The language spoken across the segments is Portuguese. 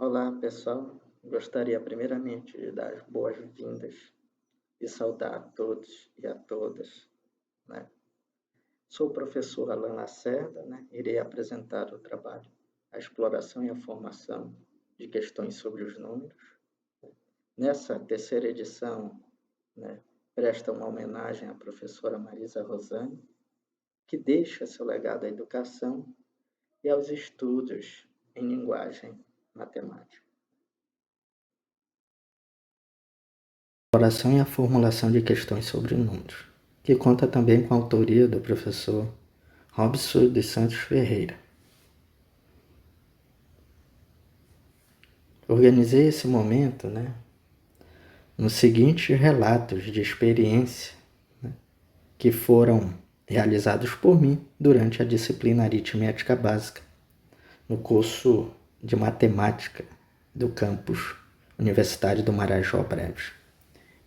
Olá, pessoal. Gostaria primeiramente de dar as boas-vindas e saudar a todos e a todas, né? Sou o professor Alan Lacerda, né? Irei apresentar o trabalho A Exploração e a Formação de Questões sobre os Números. Nessa terceira edição, né, presta uma homenagem à professora Marisa Rosani, que deixa seu legado à educação e aos estudos em linguagem matemática. Exploração e a formulação de questões sobre números, que conta também com a autoria do professor Robson dos Santos Ferreira. Organizei esse momento, nos seguintes relatos de experiência, que foram realizados por mim durante a disciplina aritmética básica, no curso de matemática do campus Universitário do Marajó Breves,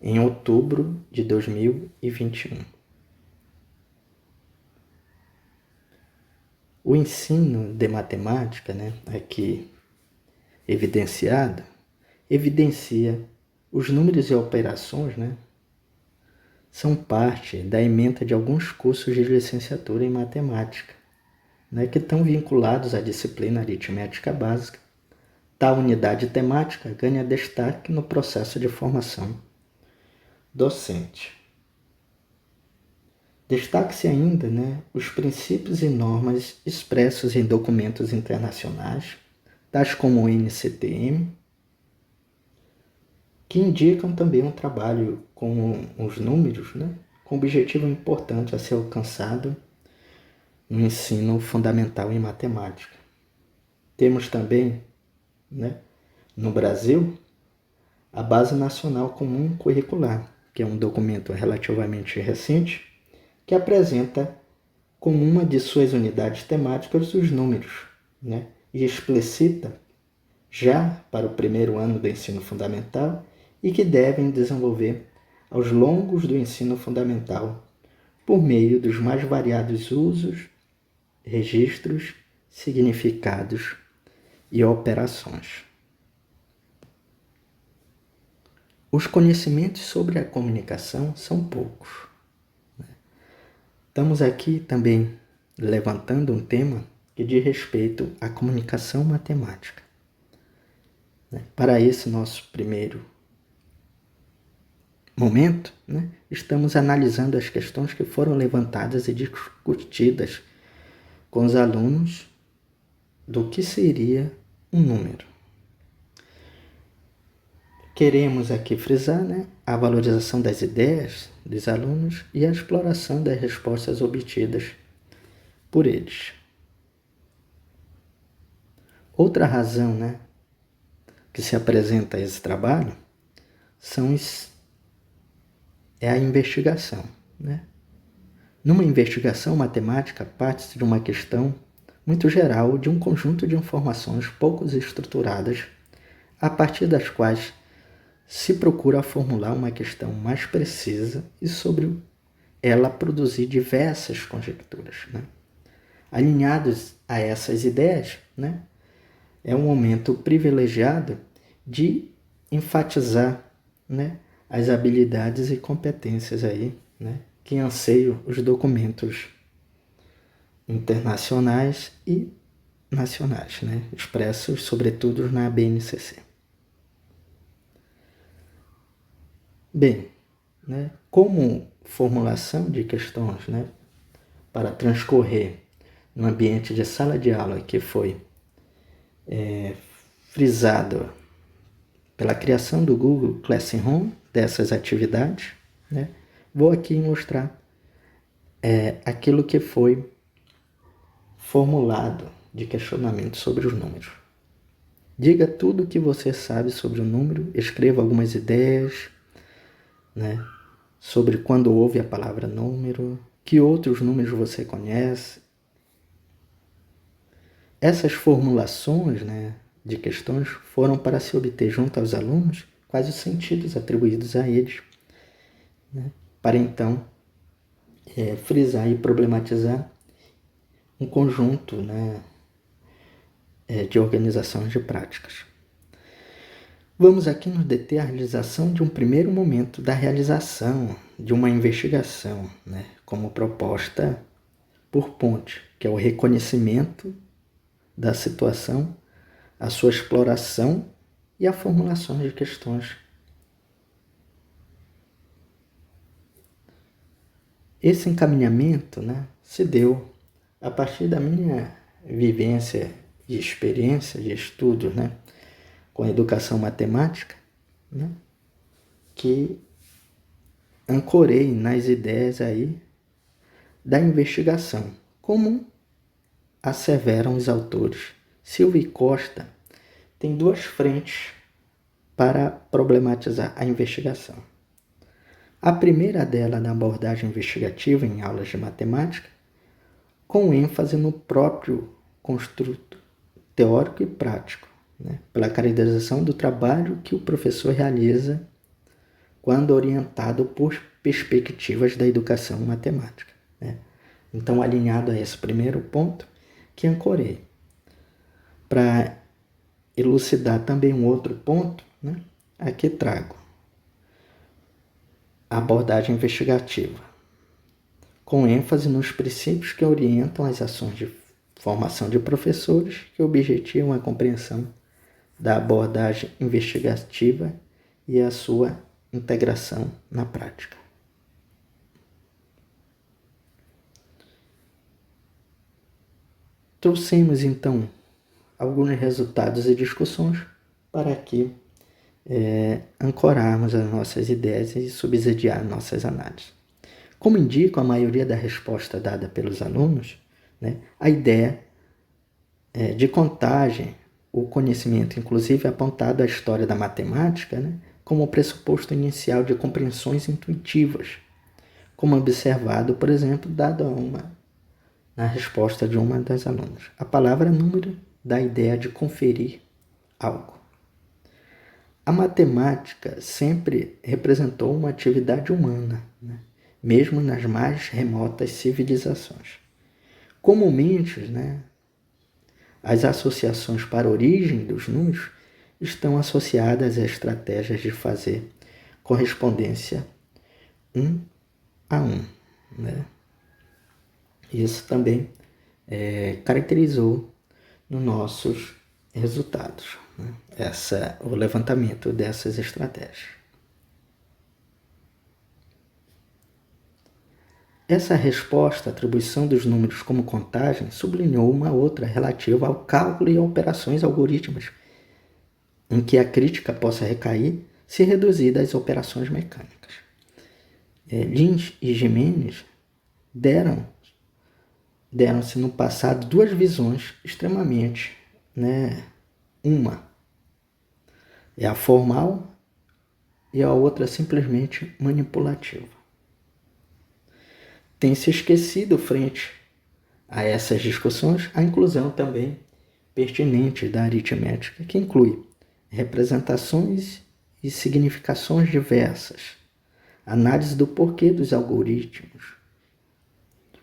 em outubro de 2021. O ensino de matemática, aqui evidenciado, evidencia os números e operações, são parte da ementa de alguns cursos de licenciatura em matemática, que estão vinculados à disciplina aritmética básica. Tal unidade temática ganha destaque no processo de formação docente. Destaque-se ainda os princípios e normas expressos em documentos internacionais, tais como o NCTM, que indicam também um trabalho com os números, com objetivo importante a ser alcançado no ensino fundamental em matemática. Temos também, no Brasil, a Base Nacional Comum Curricular, que é um documento relativamente recente, que apresenta como uma de suas unidades temáticas os números, e explicita já para o primeiro ano do ensino fundamental e que devem desenvolver aos longos do ensino fundamental por meio dos mais variados usos, registros, significados e operações. Os conhecimentos sobre a comunicação são poucos. Estamos aqui também levantando um tema que diz respeito à comunicação matemática. Para esse nosso primeiro momento, estamos analisando as questões que foram levantadas e discutidas com os alunos do que seria um número. Queremos aqui frisar a valorização das ideias dos alunos e a exploração das respostas obtidas por eles. Outra razão que se apresenta a esse trabalho é a investigação. Numa investigação matemática, parte-se de uma questão muito geral de um conjunto de informações pouco estruturadas, a partir das quais se procura formular uma questão mais precisa e sobre ela produzir diversas conjecturas. Alinhados a essas ideias, é um momento privilegiado de enfatizar as habilidades e competências que anseiam os documentos internacionais e nacionais, expressos sobretudo na BNCC. Bem, como formulação de questões para transcorrer no ambiente de sala de aula que foi frisado pela criação do Google Classroom dessas atividades, vou aqui mostrar aquilo que foi formulado de questionamento sobre os números. Diga tudo o que você sabe sobre o número, escreva algumas ideias, sobre quando ouve a palavra número, que outros números você conhece. Essas formulações de questões foram para se obter junto aos alunos quais os sentidos atribuídos a eles, para então frisar e problematizar um conjunto de organizações de práticas. Vamos aqui nos deter à realização de um primeiro momento da realização de uma investigação, né, como proposta por Ponte, que é o reconhecimento da situação, a sua exploração e a formulação de questões. Esse encaminhamento, né, se deu a partir da minha vivência e experiência de estudos, né, com educação matemática, né, que ancorei nas ideias aí da investigação, como asseveram os autores. Silva e Costa têm duas frentes para problematizar a investigação. A primeira dela na abordagem investigativa em aulas de matemática, com ênfase no próprio construto teórico e prático, né, pela caracterização do trabalho que o professor realiza quando orientado por perspectivas da educação matemática, né? Então, alinhado a esse primeiro ponto que ancorei. Para elucidar também um outro ponto, né, aqui trago a abordagem investigativa, com ênfase nos princípios que orientam as ações de formação de professores que objetivam a compreensão da abordagem investigativa e a sua integração na prática. Trouxemos, então, alguns resultados e discussões para aqui ancorarmos as nossas ideias e subsidiar nossas análises. Como indica a maioria da resposta dada pelos alunos, né, a ideia de contagem, o conhecimento, inclusive apontado à história da matemática, né, como pressuposto inicial de compreensões intuitivas, como observado, por exemplo, dado na resposta de uma das alunas. A palavra número dá a ideia de conferir algo. A matemática sempre representou uma atividade humana, né, mesmo nas mais remotas civilizações. Comumente, né, as associações para a origem dos números estão associadas a estratégias de fazer correspondência 1 a 1, né? Isso também caracterizou nos nossos resultados, né, o levantamento dessas estratégias. Essa resposta à atribuição dos números como contagem sublinhou uma outra relativa ao cálculo e operações algorítmicas, em que a crítica possa recair se reduzida às operações mecânicas. Lins e Jimenez deram-se no passado duas visões extremamente, né, uma é a formal e a outra simplesmente manipulativa. Tem se esquecido, frente a essas discussões, a inclusão também pertinente da aritmética, que inclui representações e significações diversas, análise do porquê dos algoritmos,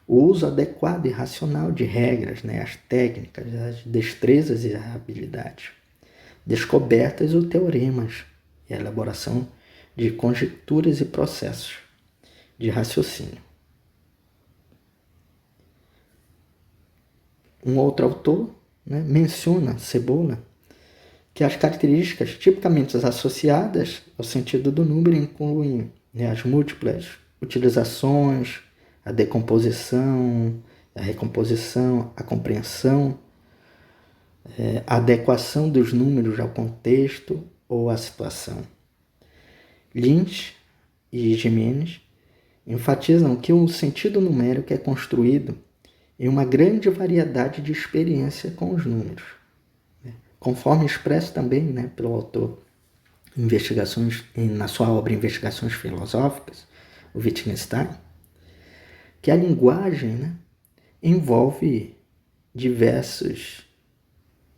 o uso adequado e racional de regras, né, as técnicas, as destrezas e as habilidades, descobertas ou teoremas e a elaboração de conjecturas e processos de raciocínio. Um outro autor, né, menciona, Cebola, que as características tipicamente associadas ao sentido do número incluem, né, as múltiplas utilizações, a decomposição, a recomposição, a compreensão, a adequação dos números ao contexto ou à situação. Lins e Jimenez enfatizam que o sentido numérico é construído em uma grande variedade de experiência com os números, conforme expresso também, né, pelo autor na sua obra Investigações Filosóficas, o Wittgenstein, que a linguagem, né, envolve diversos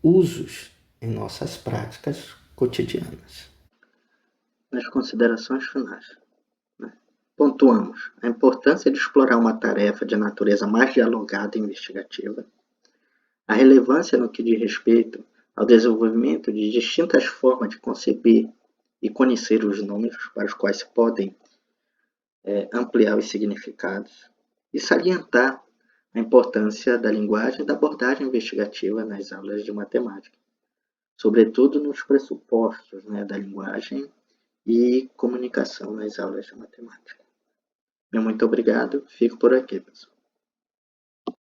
usos em nossas práticas cotidianas. Nas considerações finais, né, pontuamos a importância de explorar uma tarefa de natureza mais dialogada e investigativa, a relevância no que diz respeito ao desenvolvimento de distintas formas de conceber e conhecer os números para os quais se podem ampliar os significados e salientar a importância da linguagem e da abordagem investigativa nas aulas de matemática, sobretudo nos pressupostos, né, da linguagem e comunicação nas aulas de matemática. Muito obrigado, fico por aqui, pessoal.